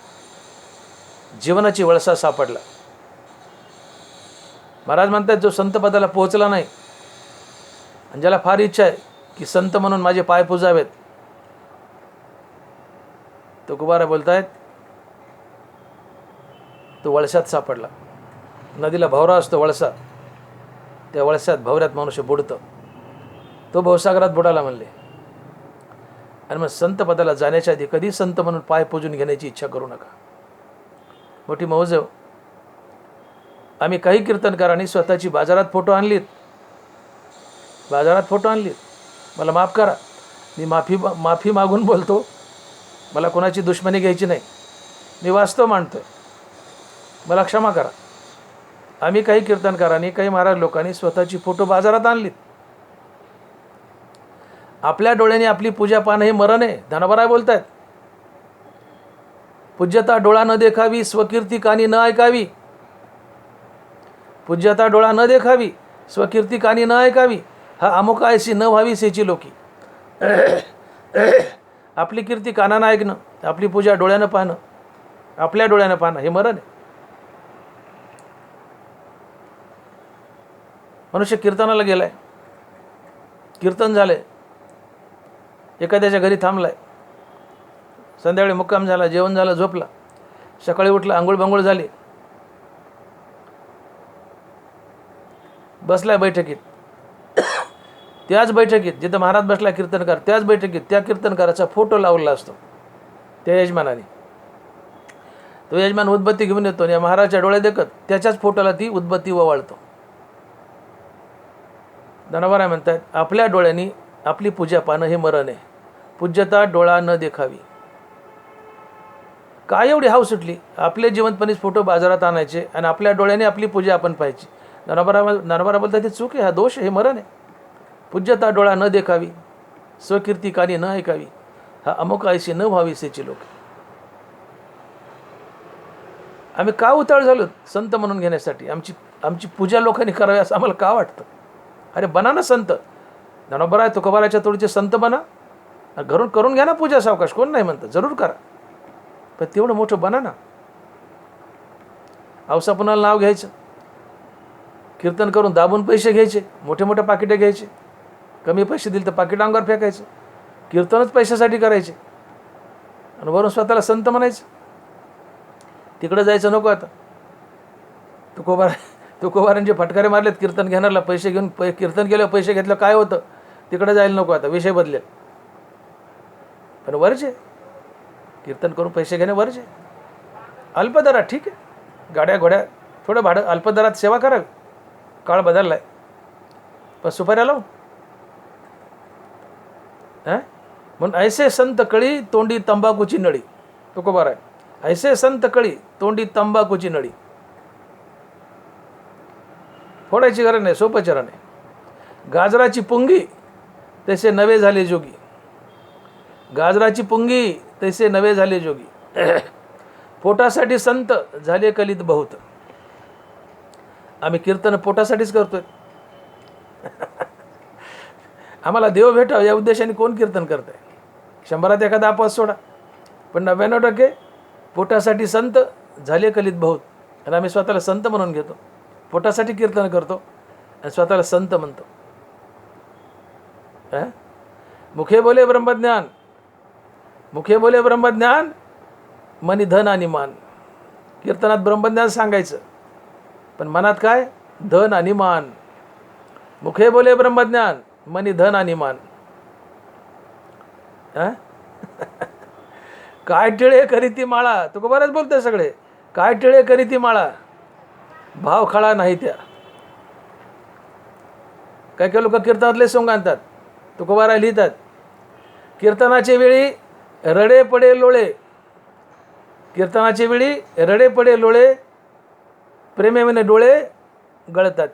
जीवनाची वळसा सापडला. महाराज म्हणतात जो संत पदाला पोहोचला नाही आणि ज्याला फार इच्छा आहे की संत म्हणून माझे पाय पुजावेत, तो कुबारा बोलतायत तो वळसात सापडला. नदीला भवरा असतो वळसा, त्या वळसात भवऱ्यात मनुष्य बुडतं, तो भवसागरात बुडाला म्हणले. आणि मग संत पदाला जाण्याच्या आधी कधी संत म्हणून पाय पूजून घेण्याची इच्छा करू नका. मोठी मौज. आम्ही काही कीर्तनकारांनी स्वतःची बाजारात फोटो आणलीत, मला माफ करा, मी माफी मागून बोलतो, मला कोणाची दुश्मनी घ्यायची नाही, मी वास्तव मांडतोय, मला क्षमा करा. आम्ही काही कीर्तनकारांनी, काही महाराज लोकांनी स्वतःची फोटो बाजारात आणलीत. आपल्या डोळ्याने आपली पूजा पाहणं हे मरण आहे. धनबराय बोलतायत, पूज्यता डोळा न देखावी, स्वकीर्ती कानी न ऐकावी. पूज्यता डोळा न देखावी, स्वकीर्ती कानी न ऐकावी. हा अमुक ऐशी न व्हावी सेची लोकी. आपली कीर्ती कानानं ऐकणं, आपली पूजा डोळ्यानं पाहणं, आपल्या डोळ्यानं पाहणं हे मरण आहे. मनुष्य कीर्तनाला गेलाय, कीर्तन झालंय, एखाद्याच्या घरी थांबलाय, संध्याकाळी मुक्काम झाला, जेवण झालं, झोपला, सकाळी उठला, आंघोळ बांघोळ झाली, बसलाय बैठकीत. त्याच बैठकीत जिथं महाराज बसला कीर्तनकार, त्याच बैठकीत त्या कीर्तनकाराचा फोटो लावलेला असतो त्या यजमानाने. तो यजमान उदबत्ती घेऊन येतो आणि महाराजच्या डोळे देखत त्याच्याच फोटोला ती उदबत्ती ओवाळतो. धनवराय म्हणतात आपल्या डोळ्यांनी आपली पूजा पाहणं हे मरण आहे. पूज्यता डोळा न देखावी. काय एवढी हाव सुटली आपले जिवंतपणीच फोटो बाजारात आणायचे आणि आपल्या डोळ्याने आपली पूजा आपण पाहायची. धनवरा बोलतात ते चूक आहे, हा दोष आहे, हे मरण आहे. पूज्यता डोळा न देखावी, स्वकीर्ती कानी न ऐकावी. हा अमुक ऐशी न व्हावी सेची लोक. आम्ही का उताळ झालो संत म्हणून घेण्यासाठी? आमची पूजा लोकांनी करावी असं आम्हाला का वाटतं? अरे बना ना संत. ज्ञानोबराय तुकोबाराच्या तोडीचे संत बना, घरून करून घ्या ना पूजा सावकाश, कोण नाही म्हणतं, जरूर करा, पण तेवढं मोठं बना ना. औसा पुन्हाला नाव घ्यायचं, कीर्तन करून दाबून पैसे घ्यायचे, मोठे मोठे पाकिटे घ्यायचे, कमी पैसे दिले तर पाकिट अंगावर फेकायचं, कीर्तनच पैशासाठी करायचे आणि वरून स्वतःला संत म्हणायचं. तिकडं जायचं नको. आता तुकोबारांचे फटकारे मारलेत कीर्तन घेणारला, पैसे घेऊन कीर्तन केलं, पैसे घेतलं, काय होतं? तिकडे जायला नको. आता विषय बदलेल, पण वर्ज आहे कीर्तन करून पैसे घेणे, वर्ज आहे. अल्पदरात ठीक आहे, गाड्या घोड्या थोडं भाडं, अल्पदरात सेवा करावी, काळ बदललाय, पण सुपाऱ्या लावून म्हणून ऐसे संत कळी तोंडी तंबाखूची नळी. तुकोबाराय ऐसे संत कळी तोंडी तंबाखूची नळी. फोडायची गरज नाही, सोपं चरण आहे. गाजराची पुंगी तसे नवे झाले जोगी. गाजराची पुंगी तसे नवे झाले जोगी. पोटासाठी संत झाले कलित बहुत. आम्ही कीर्तन पोटासाठीच करतोय. आम्हाला देव भेटावं या उद्देशाने कोण कीर्तन करत आहे? 100त एखादा अपवास सोडा, पण 99% पोटासाठी संत झाले कलित बहुत. आणि आम्ही स्वतःला संत म्हणून घेतो, पोटासाठी कीर्तन करतो आणि स्वतःला संत म्हणतो. मुखे बोले ब्रह्मज्ञान, मुखे बोले ब्रह्मज्ञान, मनी धन आणि मान. कीर्तनात ब्रह्मज्ञान सांगायचं, पण मनात काय? धन आणि मान. मुखे बोले ब्रह्मज्ञान, मनी धन आणि मान. काय टिळे करीती माळा. तुका बरंच बोलतोय सगळे. काय टिळे करीती माळा, भाव खळा नाही त्या. काय काय लोक कीर्तनातले सोंग आणतात, तुकोबाराय लिहितात, कीर्तनाच्या वेळी रडे पडे लोळे, कीर्तनाच्या वेळी रडे पडे लोळे, प्रेमेने डोळे गळतात.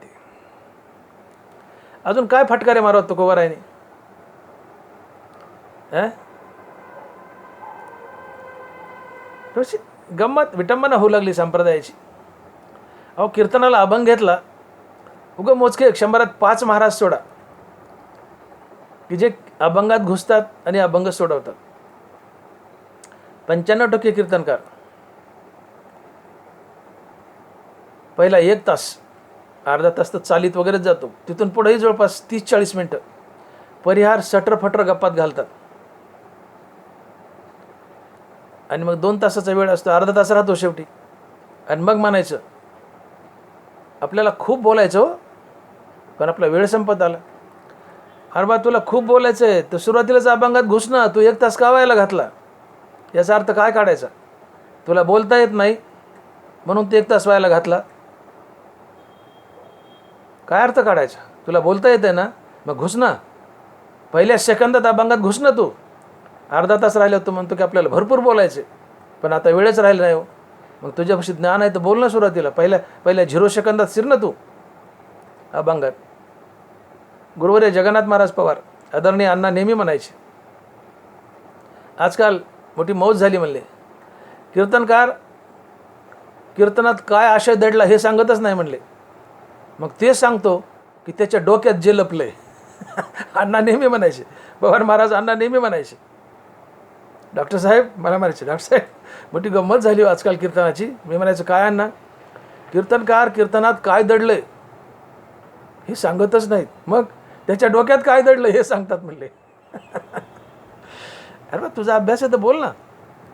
अजून काय फटकारे मारत तुकोबारायने? गंमत विटंबना होऊ लागली संप्रदायाची. अहो कीर्तनाला अभंग घेतला, उगं मोजके 100त 5 महाराज सोडा की जे अभंगात घुसतात आणि अभंग सोडवतात. 95% कीर्तनकार पहिला 1 तास, अर्धा तास तर चालीत वगैरेच जातो, तिथून पुढेही जवळपास 30-40 मिनटं परिहार सटर-फटर गप्पात घालतात. आणि मग 2 तासाचा वेळ असतो, अर्धा तास राहतो शेवटी. आणि मग म्हणायचं आपल्याला खूप बोलायचं हो, पण आपला वेळ संपत आला. अरे बा तुला खूप बोलायचं आहे तर सुरुवातीलाच अभंगात घुस ना, तू 1 तास का व्हायला घातला? याचा अर्थ काय काढायचा? तुला बोलता येत नाही म्हणून तू 1 तास व्हायला घातला, काय अर्थ काढायचा? तुला बोलता येत आहे ना, मग घुस ना, पहिल्या सेकंदात अभंगात घुस ना. तू अर्धा तास राहिला तू म्हणतो की आपल्याला भरपूर बोलायचे, पण आता वेळच राहिला नाही हो. मग तुझ्यापाशी ज्ञान आहे तर बोल ना सुरुवातीला, पहिल्या 0 सेकंदात शिर ना तू अभंगात. गुरुवर्य जगन्नाथ महाराज पवार आदरणीय अण्णा नेहमी म्हणायचे, आजकाल मोठी मौज झाली म्हणले, कीर्तनकार कीर्तनात काय आशय दडला हे सांगतच नाही म्हणले, मग ते सांगतो की त्याच्या डोक्यात जे लपलंय. अण्णा नेहमी म्हणायचे, पवार महाराज अण्णा नेहमी म्हणायचे. डॉक्टर साहेब मला म्हणायचे, डॉक्टर साहेब मोठी गंमत झाली आजकाल कीर्तनाची. मी म्हणायचं काय अण्णा? कीर्तनकार कीर्तनात काय दडलंय हे सांगतच नाहीत, मग त्याच्या डोक्यात काय दडलं हे सांगतात म्हणले. अरे तुझा अभ्यास आहे तर बोल ना,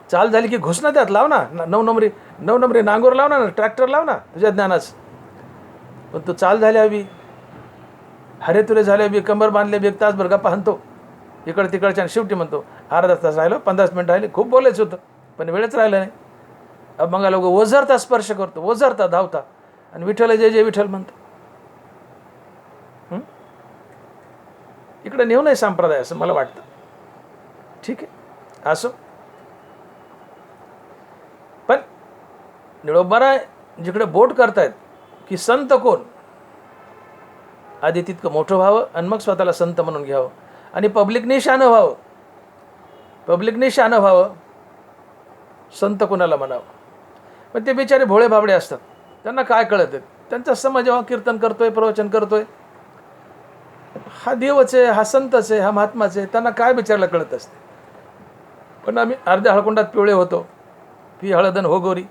चाल झाली की घुस ना त्यात, लाव ना 9 नंबरी नांगोर लाव ना, ट्रॅक्टर लाव ना तुझ्या ज्ञानाच. पण तू चाल झाली हवी, हरे तुरे झाले हवी, कंबर बांधले बी, 1 तासभर गप्पा हाणतो इकडं तिकडच्या, आणि शेवटी म्हणतो अर्धा तास राहिलो, 15 मिनिटं राहिले, खूप बोलायचं होतं पण वेळच राहिला नाही. अभंगाला लोक ओझरता स्पर्श करतो, ओझरता धावता, आणि विठ्ठल जय जय विठ्ठल म्हणतो. इकडे नेऊ नये संप्रदाय असं मला वाटतं. ठीक आहे असो, पण निळोबारा जिकडे बोट करतायत की संत कोण, आधी तितकं मोठं व्हावं आणि मग स्वतःला संत म्हणून घ्यावं, आणि पब्लिकने शानं व्हावं, पब्लिकने शानं व्हावं, संत कोणाला म्हणावं. पण ते बिचारे भोळे भाबडे असतात, त्यांना काय कळत आहे? त्यांचा समज जेव्हा कीर्तन करतोय, प्रवचन करतोय, हा देवच आहे, हा संतच आहे, हा महात्माच आहे, त्यांना काय बिचारला कळत असते. पण आम्ही अर्ध्या हळकुंडात पिवळे होतो, पी हळदन हो गोरी,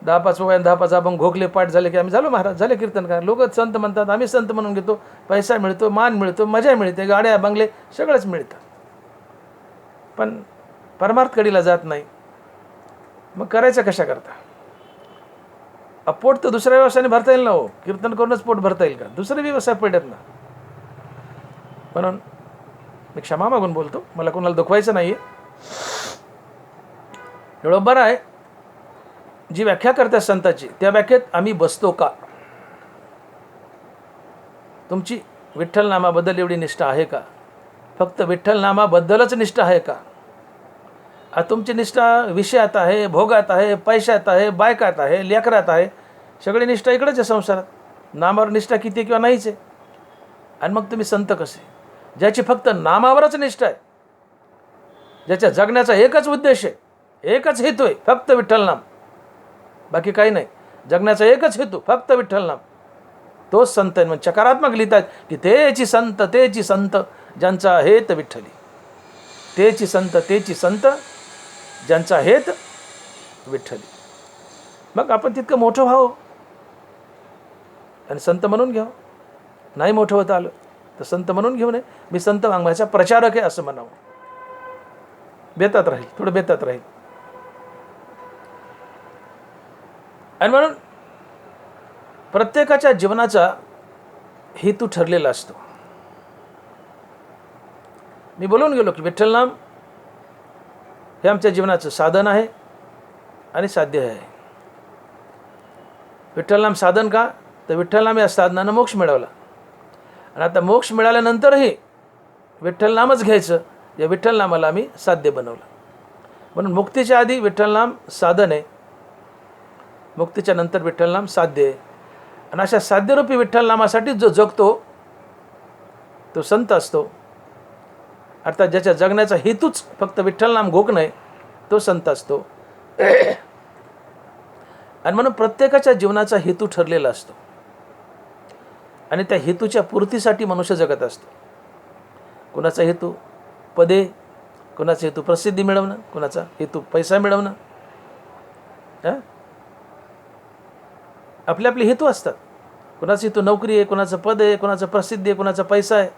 10-5 वयान 10-5 अभंग घोकले पाठ झाले की आम्ही झालो महाराज, झाले कीर्तनकार. लोक संत म्हणतात, आम्ही संत म्हणून घेतो, पैसा मिळतो, मान मिळतो, मजा मिळते, गाड्या बंगले सगळंच मिळतं, पण परमार्थ कडीला जात नाही. मग करायचं कशा करता? पोट तर दुसऱ्या व्यवसायाने भरता येईल ना हो, कीर्तन करूनच पोट भरता येईल का? दुसरे व्यवसाय पडत ना. म्हणून मी क्षमा मागून बोलतो, मला कोणाला दुखवायचं नाही आहे. एवढं बरं आहे, जी व्याख्या करतात संताची त्या व्याख्येत आम्ही बसतो का? तुमची विठ्ठल नामाबद्दल एवढी निष्ठा आहे का? फक्त विठ्ठल नामाबद्दलच निष्ठा आहे का? तुमची निष्ठा विषयात आहे, भोगात आहे, पैशात आहे, बायकात आहे, लेकरात आहे, सगळी निष्ठा इकडेच आहे संसारात. नामावर निष्ठा किती किंवा नाहीच आहे. आणि मग तुम्ही संत कसे? ज्याची फक्त नामावरच निष्ठा आहे, ज्याच्या जगण्याचा एकच उद्देश आहे, एकच हेतू आहे, फक्त विठ्ठल नाम, बाकी काही नाही. जगण्याचा एकच हेतू फक्त विठ्ठल नाम, तोच संत आहे. म्हणजे चकारात्मक लिहितात की तेची संत ज्यांचा हेत विठ्ठली, तेची संत ज्यांचा हेत विठ्ठली. मग आपण तितकं मोठं व्हावं आणि संत म्हणून घ्यावं. नाही मोठं होतं आलं तर संत म्हणून घेऊ नये. मी संत वाङ्मयाचा प्रचारक आहे असं म्हणावं. बेतात राहील, थोडं बेतात राहील. आणि म्हणून प्रत्येकाच्या जीवनाचा हेतू ठरलेला असतो. मी बोलून गेलो की विठ्ठल नाम हे आमच्या जीवनाचं साधन आहे आणि साध्य आहे. विठ्ठल नाम साधन का? तर विठ्ठल नाम या साधनानं मोक्ष मिळवला, आणि आता मोक्ष मिळाल्यानंतरही विठ्ठल नामच घ्यायचं, या विठ्ठल नामाला आम्ही साध्य बनवलं. म्हणून मुक्तीच्या आधी विठ्ठल नाम साधन आहे, मुक्तीच्या नंतर विठ्ठल नाम साध्य आहे. आणि अशा साध्यरूपी विठ्ठल नामासाठी जो जगतो तो संत असतो. अर्थात ज्याच्या जगण्याचा हेतूच फक्त विठ्ठल नाम घोकणं आहे तो संत असतो. आणि म्हणून प्रत्येकाच्या जीवनाचा हेतू ठरलेला असतो, आणि त्या हेतूच्या पूर्तीसाठी मनुष्य जगत असतो. कुणाचा हेतू पदे, कोणाचा हेतू प्रसिद्धी मिळवणं, कोणाचा हेतू पैसा मिळवणं. आपले आपले हेतू असतात. कोणाचा हेतू नोकरी आहे, कोणाचं पद आहे, कोणाचं प्रसिद्धी आहे, कोणाचा पैसा आहे.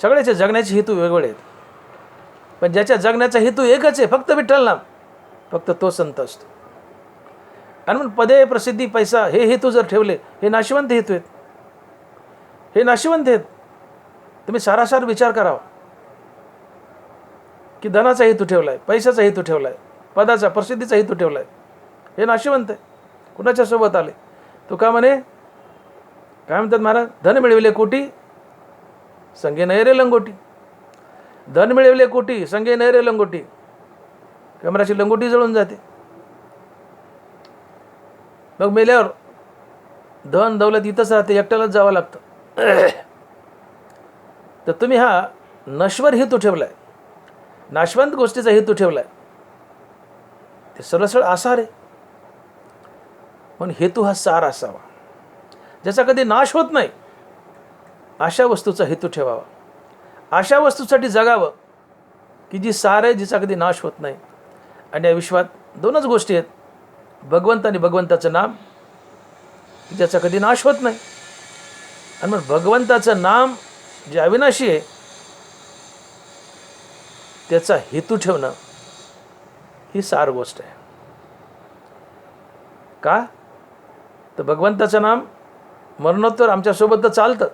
सगळ्याचे जगण्याचे हेतू वेगवेगळे आहेत. पण ज्याच्या जगण्याचा हेतू एकच आहे, फक्त विठ्ठल नाम, फक्त तो संत असतो. आणि म्हणून पदे, प्रसिद्धी, पैसा हे हेतू जर ठेवले, हे नाशिवंत हेतू आहेत. हे नाशिवंत आहेत. तुम्ही सारासार विचार करावा की धनाचा हेतू ठेवलाय, पैशाचा हेतू ठेवलाय, पदाचा, प्रसिद्धीचा हेतू ठेवलाय, हे नाशिवंत आहे. कुणाच्या सोबत आले? तो का म्हणे, काय म्हणतात महाराज, धन मिळविले कोटी संगे नैरे लंगोटी. धन मिळविले कोटी संगे नैरे लंगोटी. कमराची लंगोटी जळून जाते. मग मेल्यावर धन दौलत इथंच राहते, एकट्यालाच जावं लागतं. तर तुम्ही हा नश्वर हेतू ठेवलाय, नाशवंत गोष्टीचा हेतू ठेवलाय, ते सरळ आसार आहे. म्हणून हेतू हा सार असावा, ज्याचा कधी नाश होत नाही. अशा वस्तूचा हेतू ठेवावा. अशा वस्तूसाठी जगावं की जी सार आहे, जिचा कधी नाश होत नाही. आणि या विश्वात दोनच गोष्टी आहेत, भगवंत आणि भगवंताचं नाम, ज्याचा कधी नाश होत नाही. आणि मग भगवंताचं नाम जे अविनाशी आहे, त्याचा हेतू ठेवणं ही सार गोष्ट आहे. का? तर भगवंताचं नाम मरणोत्तर आमच्यासोबत तर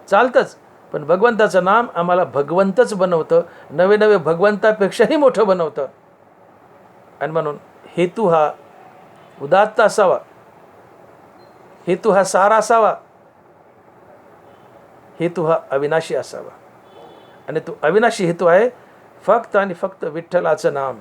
चालतंच, पण भगवंताचं नाम आम्हाला भगवंतच बनवतं, नवे नवे भगवंतापेक्षाही मोठं बनवतं. आणि म्हणून हेतू हा उदात्त असावा, हेतू हा सार असावा, हेतू हा अविनाशी असावा. आणि तो अविनाशी हेतू आहे फक्त आणि फक्त विठ्ठलाचं नाम.